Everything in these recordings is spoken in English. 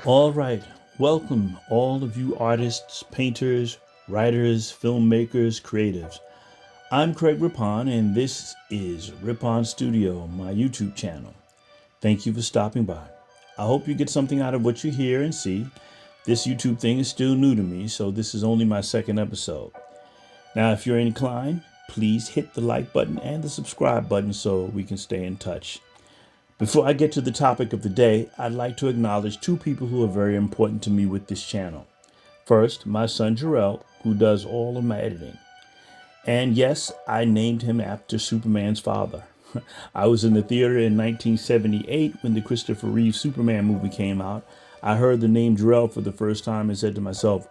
All right, welcome all of you artists, painters, writers, filmmakers, creatives. I'm Craig Rippon, and this is Rippon Studio, my YouTube channel. Thank you for stopping by. I hope you get something out of what you hear and see. This YouTube thing is still new to me, so this is only my second episode. Now, if you're inclined, please hit the like button and the subscribe button so we can stay in touch. Before I get to the topic of the day, I'd like to acknowledge two people who are very important to me with this channel. First, my son Jarrell, who does all of my editing. And yes, I named him after Superman's father. I was in the theater in 1978 when the Christopher Reeve Superman movie came out. I heard the name Jarrell for the first time and said to myself,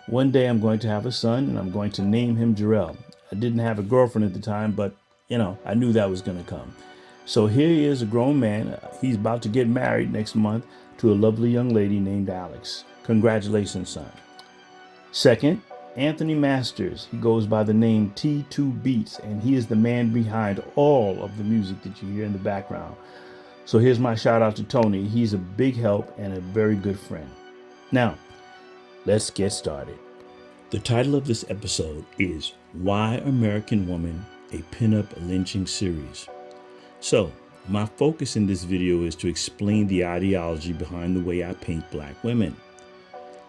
one day I'm going to have a son and I'm going to name him Jarrell. I didn't have a girlfriend at the time, but I knew that was going to come. So here he is, a grown man. He's about to get married next month to a lovely young lady named Alex. Congratulations, son. Second, Anthony Masters. He goes by the name T2 Beats, and he is the man behind all of the music that you hear in the background. So here's my shout out to Tony. He's a big help and a very good friend. Now, let's get started. The title of this episode is Why American Woman, a Pinup Lynching Series. So, my focus in this video is to explain the ideology behind the way I paint black women.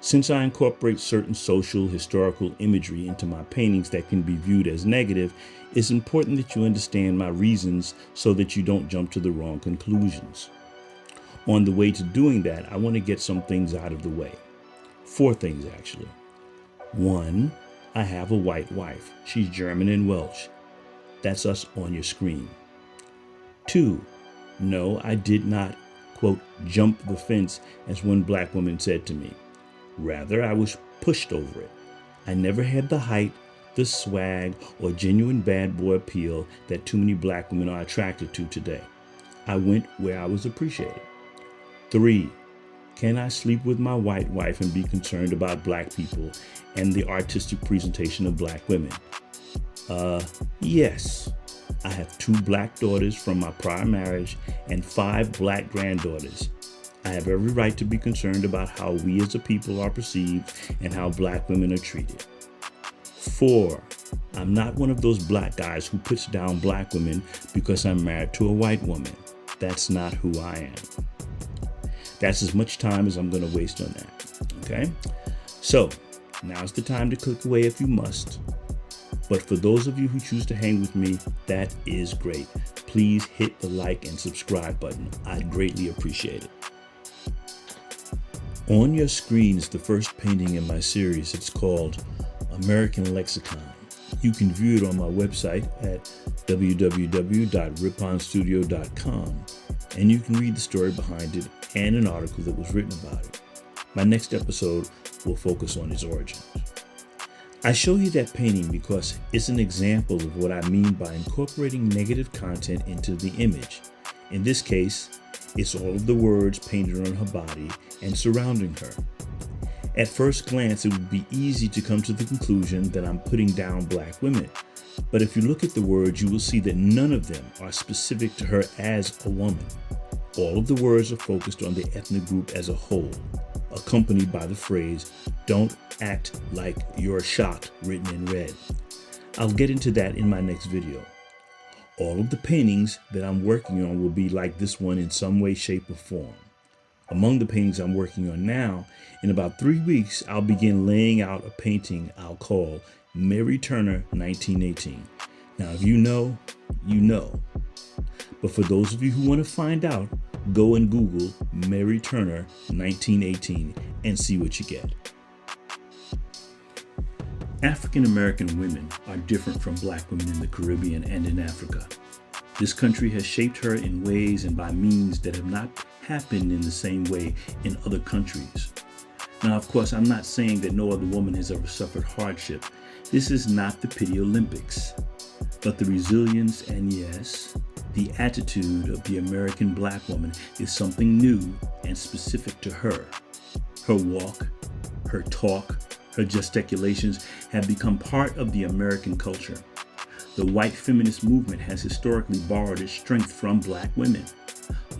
Since I incorporate certain social, historical imagery into my paintings that can be viewed as negative, it's important that you understand my reasons so that you don't jump to the wrong conclusions. On the way to doing that, I want to get some things out of the way. 4 things, actually. 1, I have a white wife. She's German and Welsh. That's us on your screen. 2, no, I did not, quote, jump the fence, as one black woman said to me. Rather, I was pushed over it. I never had the height, the swag, or genuine bad boy appeal that too many black women are attracted to today. I went where I was appreciated. 3, can I sleep with my white wife and be concerned about black people and the artistic presentation of black women? Yes. I have 2 black daughters from my prior marriage and 5 black granddaughters. I have every right to be concerned about how we as a people are perceived and how black women are treated. 4, I'm not one of those black guys who puts down black women because I'm married to a white woman. That's not who I am. That's as much time as I'm going to waste on that. Okay? So, now's the time to click away if you must. But for those of you who choose to hang with me, that is great. Please hit the like and subscribe button. I'd greatly appreciate it. On your screen is the first painting in my series. It's called American Lexicon. You can view it on my website at www.ripponstudio.com, and you can read the story behind it and an article that was written about it. My next episode will focus on its origins. I show you that painting because it's an example of what I mean by incorporating negative content into the image. In this case, it's all of the words painted on her body and surrounding her. At first glance, it would be easy to come to the conclusion that I'm putting down black women. But if you look at the words, you will see that none of them are specific to her as a woman. All of the words are focused on the ethnic group as a whole, accompanied by the phrase, "Don't act like you're shocked," written in red. I'll get into that in my next video. All of the paintings that I'm working on will be like this one in some way, shape, or form. Among the paintings I'm working on now, in about 3 weeks, I'll begin laying out a painting I'll call Mary Turner 1918. Now, if you know, you know. But for those of you who want to find out, go and Google Mary Turner 1918 and see what you get. African American women are different from black women in the Caribbean and in Africa. This country has shaped her in ways and by means that have not happened in the same way in other countries. Now, of course, I'm not saying that no other woman has ever suffered hardship. This is not the pity Olympics, but the resilience and, yes, the attitude of the American black woman is something new and specific to her. Her walk, her talk, her gesticulations have become part of the American culture. The white feminist movement has historically borrowed its strength from black women.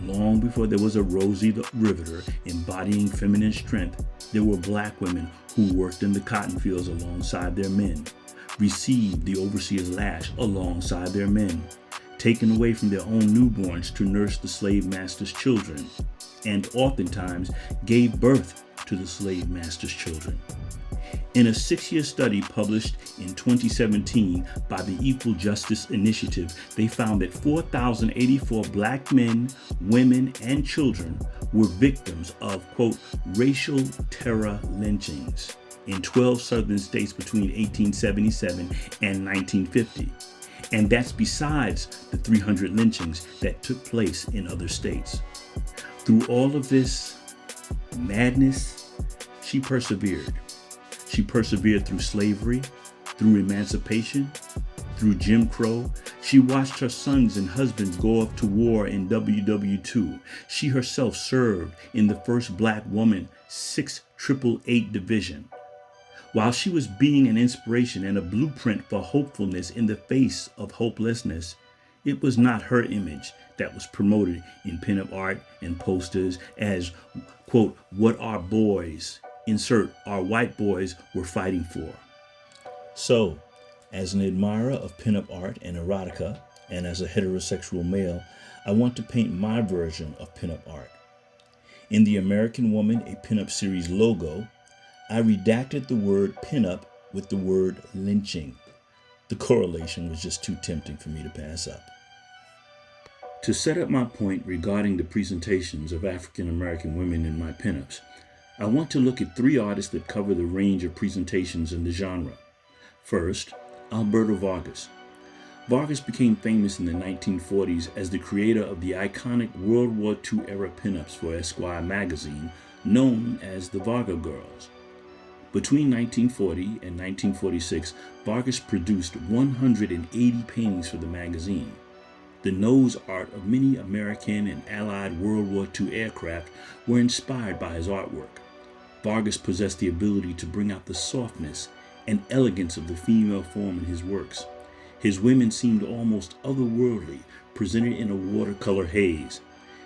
long before there was a Rosie the Riveter embodying feminine strength, there were black women who worked in the cotton fields alongside their men, received the overseer's lash alongside their men, taken away from their own newborns to nurse the slave master's children, and oftentimes gave birth to the slave master's children. In a 6-year study published in 2017 by the Equal Justice Initiative, they found that 4,084 black men, women, and children were victims of, quote, racial terror lynchings in 12 southern states between 1877 and 1950. And that's besides the 300 lynchings that took place in other states. Through all of this madness, she persevered. She persevered through slavery, through emancipation, through Jim Crow. She watched her sons and husbands go off to war in WW2. She herself served in the first black woman 688 Division. While she was being an inspiration and a blueprint for hopefulness in the face of hopelessness, it was not her image that was promoted in pinup art and posters as, quote, what our boys, insert our white boys, were fighting for. So, as an admirer of pinup art and erotica, and as a heterosexual male, I want to paint my version of pinup art. In the American Woman, a Pinup Series logo, I redacted the word pinup with the word lynching. The correlation was just too tempting for me to pass up. To set up my point regarding the presentations of African American women in my pinups, I want to look at 3 artists that cover the range of presentations in the genre. First, Alberto Vargas. Vargas became famous in the 1940s as the creator of the iconic World War II era pinups for Esquire magazine, known as the Varga Girls. Between 1940 and 1946, Vargas produced 180 paintings for the magazine. The nose art of many American and Allied World War II aircraft were inspired by his artwork. Vargas possessed the ability to bring out the softness and elegance of the female form in his works. His women seemed almost otherworldly, presented in a watercolor haze.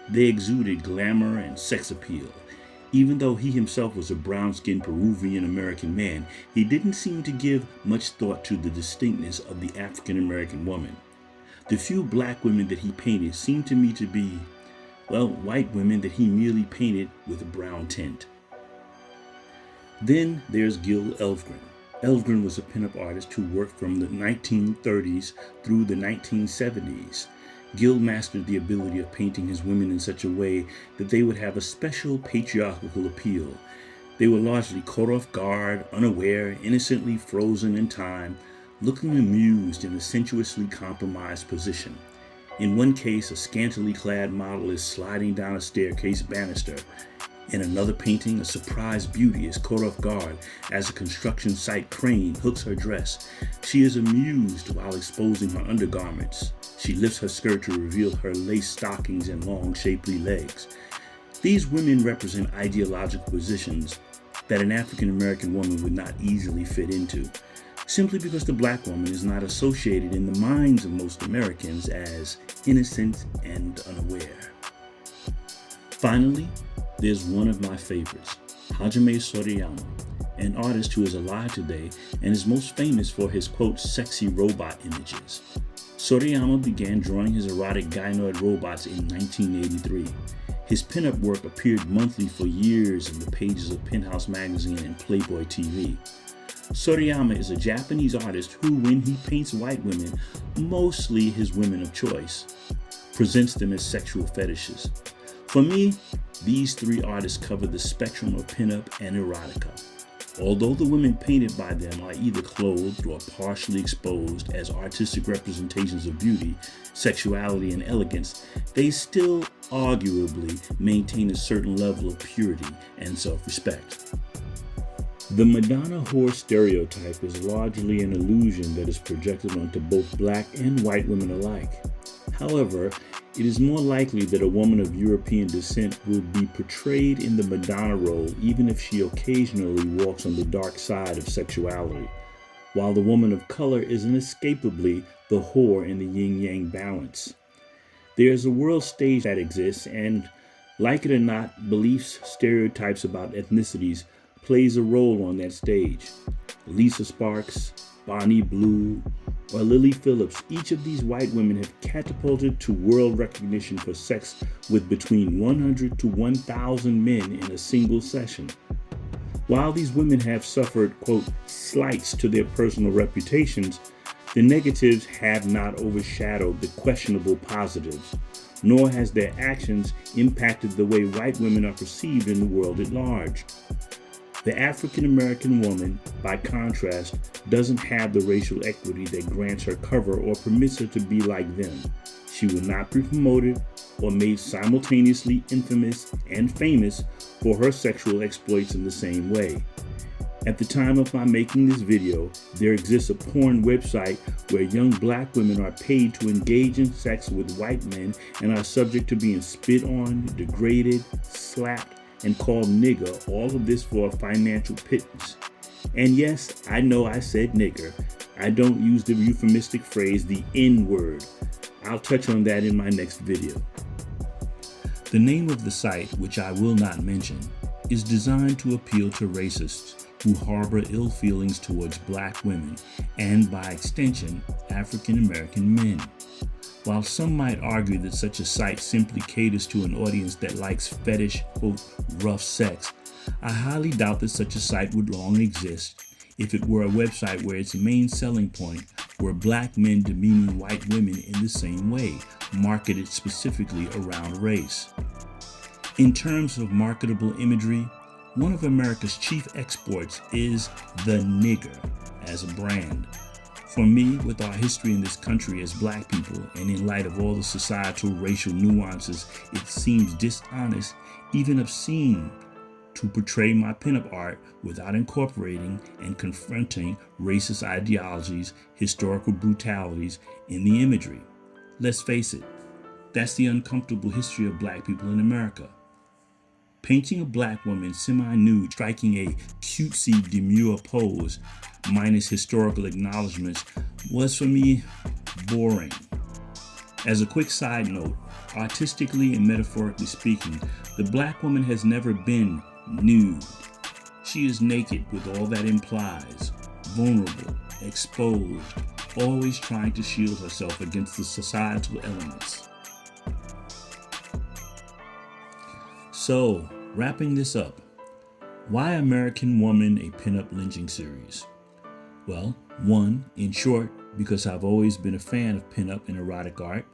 They exuded glamour and sex appeal. Even though he himself was a brown-skinned Peruvian-American man, he didn't seem to give much thought to the distinctness of the African-American woman. The few black women that he painted seemed to me to be, well, white women that he merely painted with a brown tint. Then there's Gil Elvgren. Elvgren was a pinup artist who worked from the 1930s through the 1970s. Gil mastered the ability of painting his women in such a way that they would have a special patriarchal appeal. They were largely caught off guard, unaware, innocently frozen in time, looking amused in a sensuously compromised position. In one case, a scantily clad model is sliding down a staircase banister. In another painting, a surprised beauty is caught off guard as a construction site crane hooks her dress. She is amused while exposing her undergarments. She lifts her skirt to reveal her lace stockings and long, shapely legs. These women represent ideological positions that an African American woman would not easily fit into, simply because the black woman is not associated in the minds of most Americans as innocent and unaware. Finally, there's one of my favorites, Hajime Sorayama, an artist who is alive today and is most famous for his, quote, sexy robot images. Sorayama began drawing his erotic gynoid robots in 1983. His pinup work appeared monthly for years in the pages of Penthouse magazine and Playboy TV. Sorayama is a Japanese artist who, when he paints white women, mostly his women of choice, presents them as sexual fetishes. For me, these 3 artists cover the spectrum of pinup and erotica. Although the women painted by them are either clothed or partially exposed as artistic representations of beauty, sexuality, and elegance, they still arguably maintain a certain level of purity and self-respect. The Madonna whore stereotype is largely an illusion that is projected onto both black and white women alike. However, it is more likely that a woman of European descent will be portrayed in the Madonna role even if she occasionally walks on the dark side of sexuality, while the woman of color is inescapably the whore in the yin-yang balance. There's a world stage that exists, and like it or not, beliefs, stereotypes about ethnicities plays a role on that stage. Lisa Sparks, Bonnie Blue, or Lily Phillips, each of these white women have catapulted to world recognition for sex with between 100 to 1,000 men in a single session. While these women have suffered, quote, slights to their personal reputations, the negatives have not overshadowed the questionable positives, nor has their actions impacted the way white women are perceived in the world at large. The African American woman, by contrast, doesn't have the racial equity that grants her cover or permits her to be like them. She will not be promoted or made simultaneously infamous and famous for her sexual exploits in the same way. At the time of my making this video, there exists a porn website where young black women are paid to engage in sex with white men and are subject to being spit on, degraded, slapped, and called nigger, all of this for a financial pittance. And yes, I know I said nigger. I don't use the euphemistic phrase, the N-word. I'll touch on that in my next video. The name of the site, which I will not mention, is designed to appeal to racists who harbor ill feelings towards black women and, by extension, African American men. While some might argue that such a site simply caters to an audience that likes fetish, quote, rough sex, I highly doubt that such a site would long exist if it were a website where its main selling point were black men demeaning white women in the same way, marketed specifically around race. In terms of marketable imagery, one of America's chief exports is the nigger as a brand. For me, with our history in this country as black people, and in light of all the societal racial nuances, it seems dishonest, even obscene, to portray my pinup art without incorporating and confronting racist ideologies, historical brutalities in the imagery. Let's face it, that's the uncomfortable history of black people in America. Painting a black woman semi-nude, striking a cutesy, demure pose, minus historical acknowledgments, was for me boring. As a quick side note, artistically and metaphorically speaking, the black woman has never been nude. She is naked with all that implies, vulnerable, exposed, always trying to shield herself against the societal elements. So, wrapping this up, why American Woman a Pinup Lynching Series? Well, one, in short, because I've always been a fan of pinup and erotic art,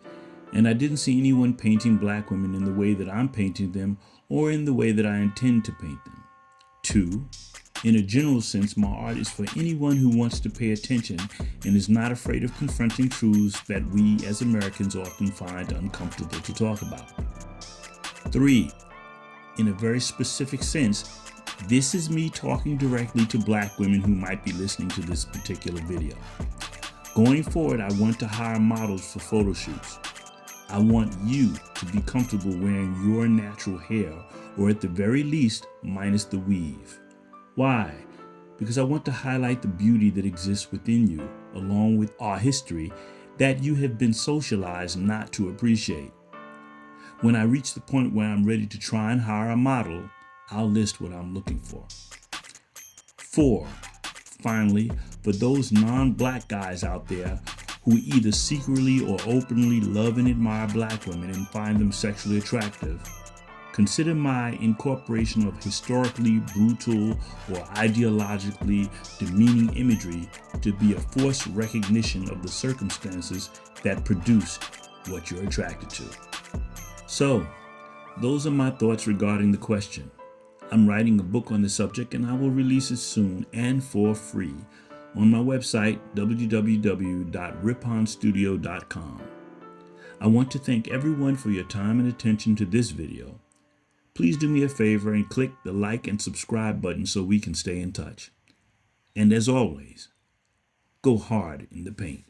and I didn't see anyone painting black women in the way that I'm painting them or in the way that I intend to paint them. Two, in a general sense, my art is for anyone who wants to pay attention and is not afraid of confronting truths that we as Americans often find uncomfortable to talk about. Three, in a very specific sense, this is me talking directly to black women who might be listening to this particular video. Going forward, I want to hire models for photo shoots. I want you to be comfortable wearing your natural hair, or at the very least, minus the weave. Why? Because I want to highlight the beauty that exists within you, along with our history that you have been socialized not to appreciate. When I reach the point where I'm ready to try and hire a model, I'll list what I'm looking for. 4, finally, for those non-black guys out there who either secretly or openly love and admire black women and find them sexually attractive, consider my incorporation of historically brutal or ideologically demeaning imagery to be a forced recognition of the circumstances that produce what you're attracted to. So, those are my thoughts regarding the question. I'm writing a book on the subject and I will release it soon and for free on my website, www.riponstudio.com. I want to thank everyone for your time and attention to this video. Please do me a favor and click the like and subscribe button so we can stay in touch. And as always, go hard in the paint.